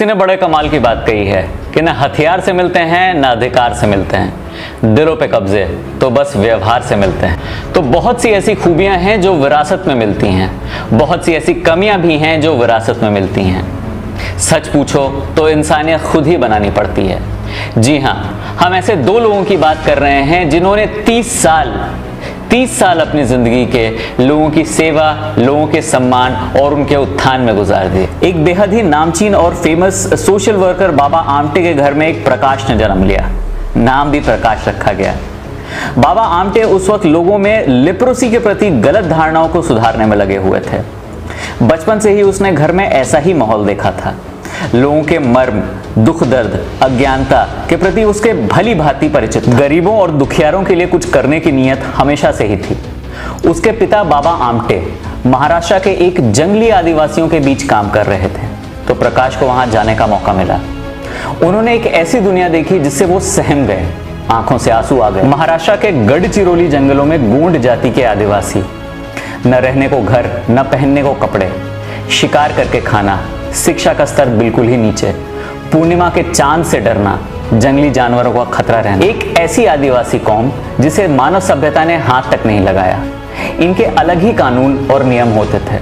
किसी ने बड़े कमाल की बात कही है कि न हथियार से मिलते हैं न अधिकार से मिलते हैं, दिलों पे कब्जे तो बस व्यवहार से मिलते हैं। तो बहुत सी ऐसी खूबियां हैं जो विरासत में मिलती हैं, बहुत सी ऐसी कमियां भी हैं जो विरासत में मिलती हैं। सच पूछो तो इंसानियत खुद ही बनानी पड़ती है। जी हाँ, हम ऐसे दो लोगों की बात कर रहे हैं जिन्होंने 30 साल अपनी जिंदगी के लोगों की सेवा, लोगों के सम्मान और उनके उत्थान में गुजार दिए। एक बेहद ही नामचीन और famous social worker Baba Amte के घर में एक प्रकाश ने जन्म लिया। नाम भी प्रकाश रखा गया। बाबा आमटे उस वक्त लोगों में लेप्रोसी के प्रति गलत धारणाओं को सुधारने में लगे हुए थे। बचपन से ही उसने घर में ऐसा ही माहौल देखा था। लोगों के मर्म, दुख दर्द, अज्ञानता के प्रति उसके भली भांति परिचित था। गरीबों और दुखियारों के लिए कुछ करने की नीयत हमेशा से ही थी। उसके पिता बाबा आमटे महाराष्ट्र के एक जंगली आदिवासियों के बीच काम कर रहे थे, तो प्रकाश को वहां जाने का मौका मिला। उन्होंने एक ऐसी दुनिया देखी जिससे वो सहम गए, आंखों से आंसू आ गए। महाराष्ट्र के गढ़चिरौली जंगलों में गोंड जाति के आदिवासी, न रहने को घर, न पहनने को कपड़े, शिकार करके खाना, शिक्षा का स्तर बिल्कुल ही नीचे, पूर्णिमा के चांद से डरना, जंगली जानवरों का खतरा रहना। एक ऐसी आदिवासी कौम जिसे मानव सभ्यता ने हाथ तक नहीं लगाया। इनके अलग ही कानून और नियम होते थे।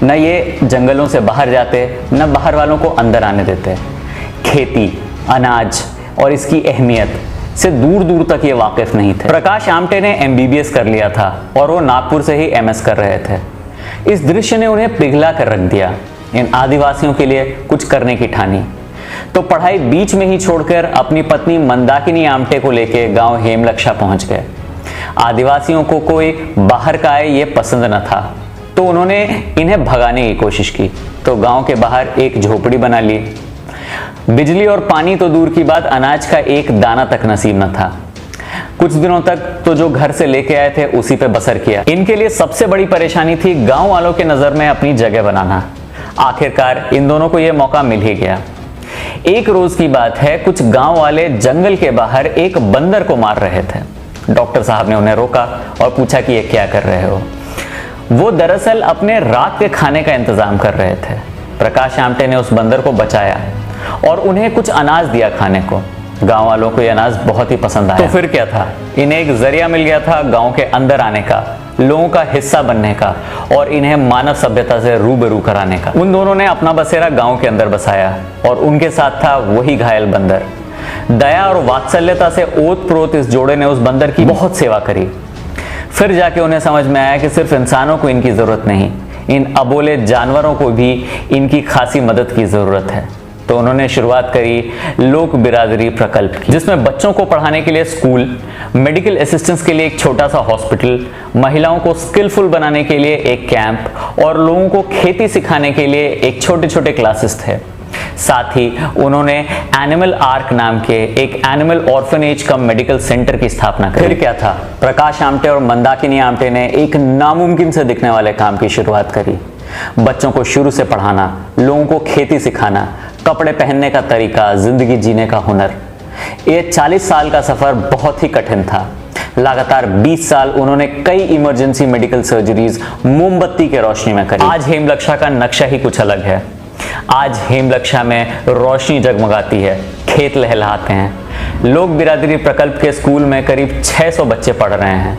न ये जंगलों से बाहर जाते, न बाहर वालों को अंदर आने देते। खेती, अनाज और इसकी अहमियत से दूर दूर तक ये वाकिफ नहीं थे। प्रकाश आमटे ने MBBS कर लिया था और वो नागपुर से ही MS कर रहे थे। इस दृश्य ने उन्हें पिघला कर रख दिया। इन आदिवासियों के लिए कुछ करने की ठानी, तो पढ़ाई बीच में ही छोड़कर अपनी पत्नी मंदाकिनी आमटे को लेकर गांव हेमलक्षा पहुंच गए। आदिवासियों को कोई बाहर का आए ये पसंद न था, तो उन्होंने इन्हें भगाने की कोशिश की। तो गांव के बाहर एक झोपड़ी बना ली। बिजली और पानी तो दूर की बात, अनाज का एक दाना तक नसीब न था। कुछ दिनों तक तो जो घर से लेके आए थे उसी पे बसर किया। इनके लिए सबसे बड़ी परेशानी थी गांव वालों के नजर में अपनी जगह बनाना। आखिरकार इन दोनों को यह मौका मिल ही गया। एक रोज की बात है, कुछ गांव वाले जंगल के बाहर एक बंदर को मार रहे थे। डॉक्टर साहब ने उन्हें रोका और पूछा कि ये क्या कर रहे हो। वो दरअसल अपने रात के खाने का इंतजाम कर रहे थे। प्रकाश आमटे ने उस बंदर को बचाया और उन्हें कुछ अनाज दिया खाने को। गांव वालों को यह अनाज बहुत ही पसंद आया। तो फिर क्या था, इन्हें एक जरिया मिल गया था गांव के अंदर आने का, लोगों का हिस्सा बनने का और इन्हें मानव सभ्यता से रूबरू कराने का। उन दोनों ने अपना बसेरा गांव के अंदर बसाया और उनके साथ था वही घायल बंदर। दया और वात्सल्यता से ओत प्रोत इस जोड़े ने उस बंदर की बहुत सेवा करी। फिर जाके उन्हें समझ में आया कि सिर्फ इंसानों को इनकी जरूरत नहीं, इन अबोले जानवरों को भी इनकी खासी मदद की जरूरत है। तो उन्होंने शुरुआत करी लोक बिरादरी प्रकल्प की, जिसमें बच्चों को पढ़ाने के लिए स्कूल, मेडिकल असिस्टेंस के लिए एक छोटा सा हॉस्पिटल, महिलाओं को स्किलफुल बनाने के लिए एक कैंप और लोगों को खेती सिखाने के लिए एक छोटे छोटे क्लासेस थे। साथ ही उन्होंने एनिमल आर्क नाम के एक एनिमल ऑर्फनेज कम मेडिकल सेंटर की स्थापना की। फिर क्या था, प्रकाश आमटे और मंदाकिनी आमटे ने एक नामुमकिन से दिखने वाले काम की शुरुआत करी। बच्चों को शुरू से पढ़ाना, लोगों को खेती सिखाना, कपड़े पहनने का तरीका, जिंदगी जीने का हुनर। ये 40 साल का सफर बहुत ही कठिन था। लगातार 20 साल उन्होंने कई इमरजेंसी मेडिकल सर्जरीज मोमबत्ती के रोशनी में करी। आज हेमलक्षा का नक्शा ही कुछ अलग है। आज हेमलक्षा में रोशनी जगमगाती है, खेत लहलहाते हैं। लोक बिरादरी प्रकल्प के स्कूल में करीब 600 बच्चे पढ़ रहे हैं।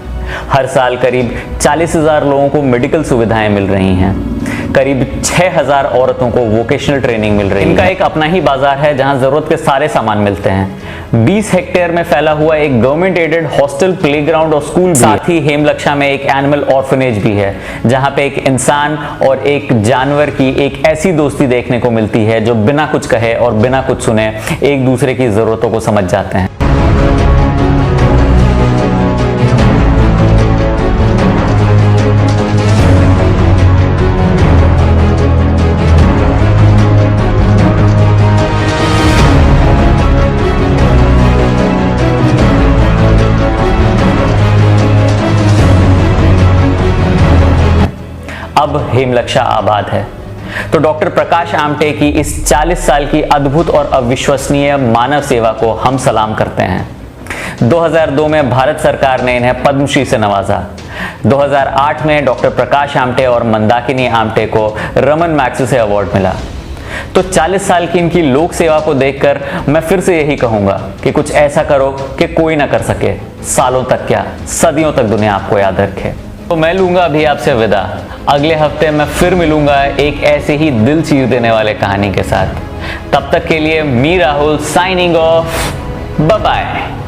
हर साल करीब 40,000 लोगों को मेडिकल सुविधाएं मिल रही हैं। करीब 6,000 औरतों को वोकेशनल ट्रेनिंग मिल रही है। इनका एक अपना ही बाजार है जहां जरूरत के सारे सामान मिलते हैं। 20 हेक्टेयर में फैला हुआ एक गवर्नमेंट एडेड हॉस्टल, प्लेग्राउंड और स्कूल भी। साथ ही हेमलक्षा में एक एनिमल ऑर्फनेज भी है, जहां पे एक इंसान और एक जानवर की एक ऐसी दोस्ती देखने को मिलती है जो बिना कुछ कहे और बिना कुछ सुने एक दूसरे की जरूरतों को समझ जाते हैं। अब हेमलक्षा आबाद है। तो डॉक्टर प्रकाश आमटे की इस 40 साल की अद्भुत और अविश्वसनीय मानव सेवा को हम सलाम करते हैं। 2002 में भारत सरकार ने इन्हें पद्मश्री से नवाजा। 2008 में डॉक्टर प्रकाश आमटे और मंदाकिनी आमटे को रमन मैग्सेसे अवार्ड मिला। तो 40 साल की इनकी लोक सेवा को देखकर मैं फिर से यही कहूंगा कि कुछ ऐसा करो कि कोई ना कर सके, सालों तक क्या सदियों तक दुनिया आपको याद रखे। तो मैं लूंगा अभी आपसे विदा। अगले हफ्ते मैं फिर मिलूंगा एक ऐसे ही दिल चीर देने वाले कहानी के साथ। तब तक के लिए me Rahul signing off, bye bye.